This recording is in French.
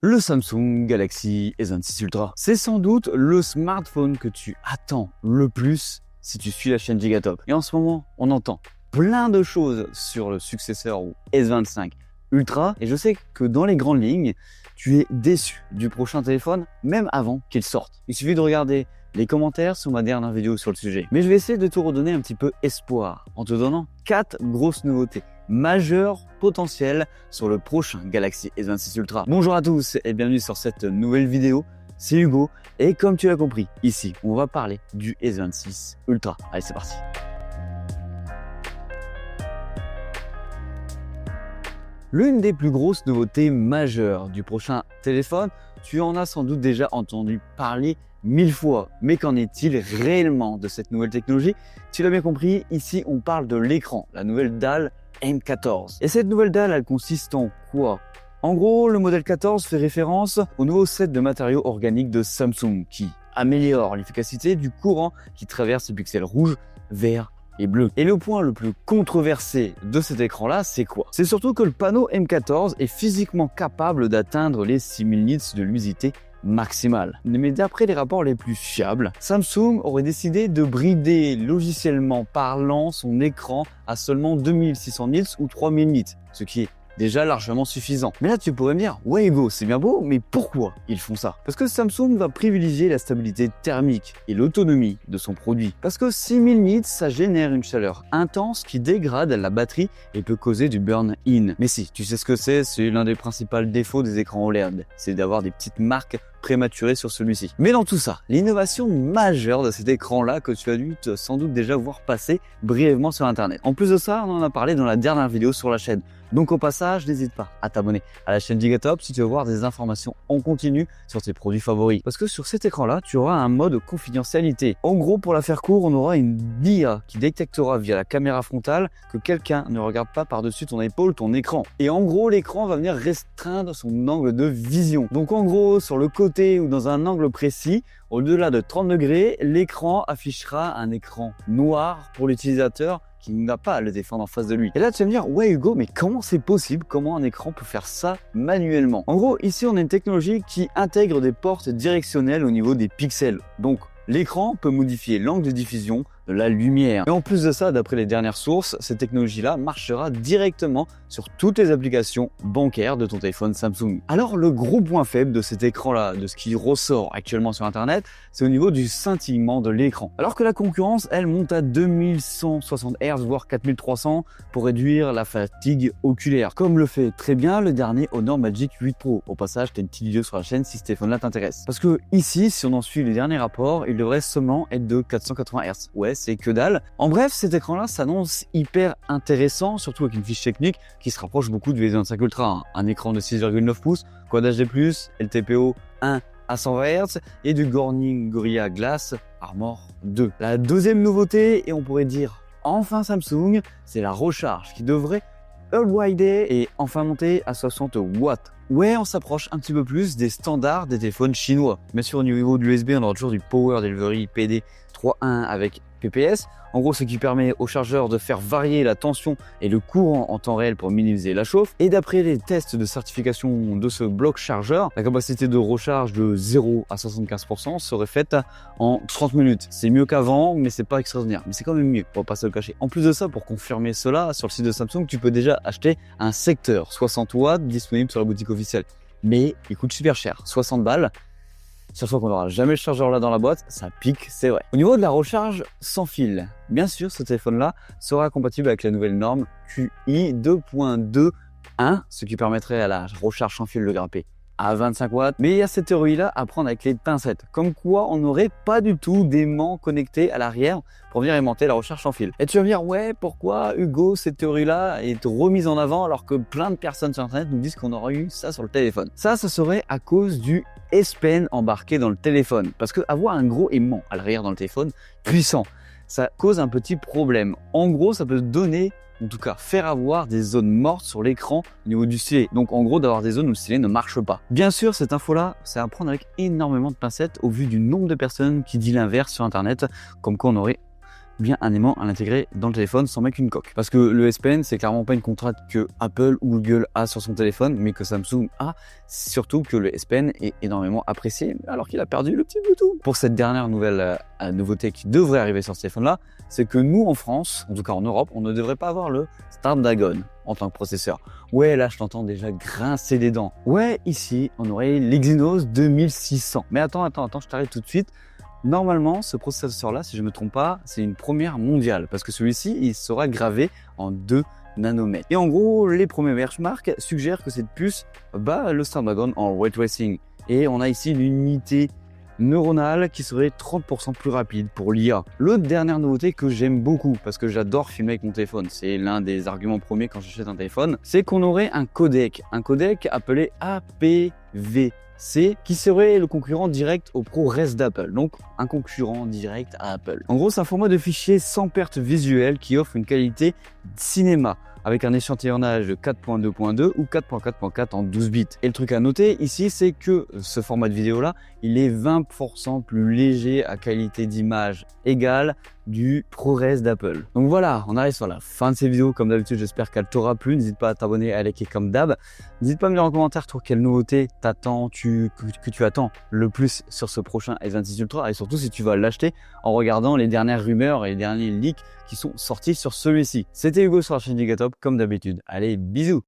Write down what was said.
Le Samsung Galaxy S26 Ultra. C'est sans doute le smartphone que tu attends le plus si tu suis la chaîne Gigatop. Et en ce moment, on entend plein de choses sur le successeur ou S25 Ultra. Et je sais que dans les grandes lignes, tu es déçu du prochain téléphone, même avant qu'il sorte. Il suffit de regarder les commentaires sur ma dernière vidéo sur le sujet. Mais je vais essayer de te redonner un petit peu espoir en te donnant 4 grosses nouveautés majeures potentielles sur le prochain Galaxy S26 Ultra. Bonjour à tous et bienvenue sur cette nouvelle vidéo. C'est Hugo et comme tu l'as compris, ici, on va parler du S26 Ultra. Allez, c'est parti. L'une des plus grosses nouveautés majeures du prochain téléphone, tu en as sans doute déjà entendu parler 1000 fois. Mais qu'en est-il réellement de cette nouvelle technologie? Tu l'as bien compris, ici on parle de l'écran, la nouvelle dalle M14. Et cette nouvelle dalle, elle consiste en quoi? En gros, le modèle 14 fait référence au nouveau set de matériaux organiques de Samsung qui améliore l'efficacité du courant qui traverse les pixels rouges, verts et bleu. Et le point le plus controversé de cet écran-là, c'est quoi? C'est surtout que le panneau M14 est physiquement capable d'atteindre les 6000 nits de luminosité maximale. Mais d'après les rapports les plus fiables, Samsung aurait décidé de brider logiciellement parlant son écran à seulement 2600 nits ou 3000 nits, ce qui est déjà largement suffisant. Mais là, tu pourrais me dire, ouais Hugo, c'est bien beau, mais pourquoi ils font ça? Parce que Samsung va privilégier la stabilité thermique et l'autonomie de son produit. Parce que 6000 nits, ça génère une chaleur intense qui dégrade la batterie et peut causer du burn-in. Mais si, tu sais ce que c'est l'un des principaux défauts des écrans OLED, c'est d'avoir des petites marques prématurées sur celui-ci. Mais dans tout ça, l'innovation majeure de cet écran-là que tu as dû sans doute déjà voir passer brièvement sur Internet. En plus de ça, on en a parlé dans la dernière vidéo sur la chaîne. Donc au passage, n'hésite pas à t'abonner à la chaîne Gigatop si tu veux voir des informations en continu sur tes produits favoris. Parce que sur cet écran-là, tu auras un mode confidentialité. En gros, pour la faire court, on aura une IA qui détectera via la caméra frontale que quelqu'un ne regarde pas par-dessus ton épaule ton écran. Et en gros, l'écran va venir restreindre son angle de vision. Donc en gros, sur le côté ou dans un angle précis, au-delà de 30 degrés, l'écran affichera un écran noir pour l'utilisateur qui n'a pas à le défendre en face de lui. Et là, tu vas me dire, ouais Hugo, mais comment c'est possible? Comment un écran peut faire ça manuellement? En gros, ici, on a une technologie qui intègre des portes directionnelles au niveau des pixels. Donc, l'écran peut modifier l'angle de diffusion de la lumière. Et en plus de ça, d'après les dernières sources, cette technologie-là marchera directement sur toutes les applications bancaires de ton téléphone Samsung. Alors, le gros point faible de cet écran-là, de ce qui ressort actuellement sur Internet, c'est au niveau du scintillement de l'écran. Alors que la concurrence, elle monte à 2160 Hz, voire 4300 pour réduire la fatigue oculaire, comme le fait très bien le dernier Honor Magic 8 Pro. Au passage, tu as une petite vidéo sur la chaîne si ce téléphone-là t'intéresse. Parce que ici, si on en suit les derniers rapports, il devrait seulement être de 480 Hz. Ouais, c'est que dalle. En bref, cet écran-là s'annonce hyper intéressant, surtout avec une fiche technique qui se rapproche beaucoup du S25 Ultra. Un écran de 6,9 pouces, Quad HD+, LTPO 1 à 120 Hz et du Corning Gorilla Glass Armor 2. La deuxième nouveauté, et on pourrait dire enfin Samsung, c'est la recharge qui devrait upgrader et enfin monter à 60 watts. Ouais, on s'approche un petit peu plus des standards des téléphones chinois. Bien sûr, au niveau de l'USB, on aura toujours du Power Delivery PD 3.1 avec PPS. En gros, ce qui permet au chargeur de faire varier la tension et le courant en temps réel pour minimiser la chauffe. Et d'après les tests de certification de ce bloc chargeur, la capacité de recharge de 0 à 75% serait faite en 30 minutes. C'est mieux qu'avant, mais c'est pas extraordinaire. Mais c'est quand même mieux, on va pas se le cacher. En plus de ça, pour confirmer cela, sur le site de Samsung, tu peux déjà acheter un secteur 60 watts disponible sur la boutique officielle. Mais il coûte super cher, 60 balles. Surtout qu'on n'aura jamais le chargeur là dans la boîte, ça pique, c'est vrai. Au niveau de la recharge sans fil, bien sûr, ce téléphone-là sera compatible avec la nouvelle norme QI 2.2.1, ce qui permettrait à la recharge sans fil de grimper à 25 watts. Mais il y a cette théorie-là à prendre avec les pincettes. Comme quoi, on n'aurait pas du tout d'aimant connecté à l'arrière pour venir aimanter la recharge sans fil. Et tu vas me dire, ouais, pourquoi Hugo, cette théorie-là est remise en avant alors que plein de personnes sur Internet nous disent qu'on aurait eu ça sur le téléphone? Ça serait à cause du S Pen embarqué dans le téléphone. Parce que avoir un gros aimant à l'arrière dans le téléphone, puissant, ça cause un petit problème. En gros, ça peut donner, en tout cas faire avoir des zones mortes sur l'écran au niveau du stylet. Donc en gros, d'avoir des zones où le stylet ne marche pas. Bien sûr, cette info-là, c'est à prendre avec énormément de pincettes au vu du nombre de personnes qui dit l'inverse sur Internet, comme quoi on aurait bien un aimant à l'intégrer dans le téléphone sans mettre une coque. Parce que le S Pen, c'est clairement pas une contrainte que Apple ou Google a sur son téléphone, mais que Samsung a. Surtout que le S Pen est énormément apprécié, alors qu'il a perdu le petit Bluetooth. Pour cette dernière nouvelle nouveauté qui devrait arriver sur ce téléphone-là, c'est que nous en France, en tout cas en Europe, on ne devrait pas avoir le Snapdragon en tant que processeur. Ouais, là je t'entends déjà grincer des dents. Ouais, ici on aurait l'Exynos 2600. Mais attends, je t'arrête tout de suite. Normalement, ce processeur-là, si je ne me trompe pas, c'est une première mondiale parce que celui-ci, il sera gravé en 2 nanomètres. Et en gros, les premiers benchmarks suggèrent que cette puce bat le Snapdragon en ray tracing. Et on a ici une unité neuronale qui serait 30% plus rapide pour l'IA. L'autre dernière nouveauté que j'aime beaucoup, parce que j'adore filmer avec mon téléphone, c'est l'un des arguments premiers quand j'achète un téléphone, c'est qu'on aurait un codec appelé APV-C qui serait le concurrent direct au ProRes d'Apple, donc un concurrent direct à Apple. En gros, c'est un format de fichier sans perte visuelle qui offre une qualité cinéma avec un échantillonnage de 4.2.2 ou 4.4.4 en 12 bits. Et le truc à noter ici, c'est que ce format de vidéo là, il est 20% plus léger à qualité d'image égale du ProRes d'Apple. Donc voilà, on arrive sur la fin de cette vidéo. Comme d'habitude, j'espère qu'elle t'aura plu. N'hésite pas à t'abonner, à liker comme d'hab. N'hésite pas à me dire en commentaire toi quelle nouveauté t'attends, que tu attends le plus sur ce prochain S26 Ultra, et surtout si tu vas l'acheter en regardant les dernières rumeurs et les derniers leaks qui sont sortis sur celui-ci. C'était Hugo sur la chaîne Gigatop comme d'habitude. Allez, bisous.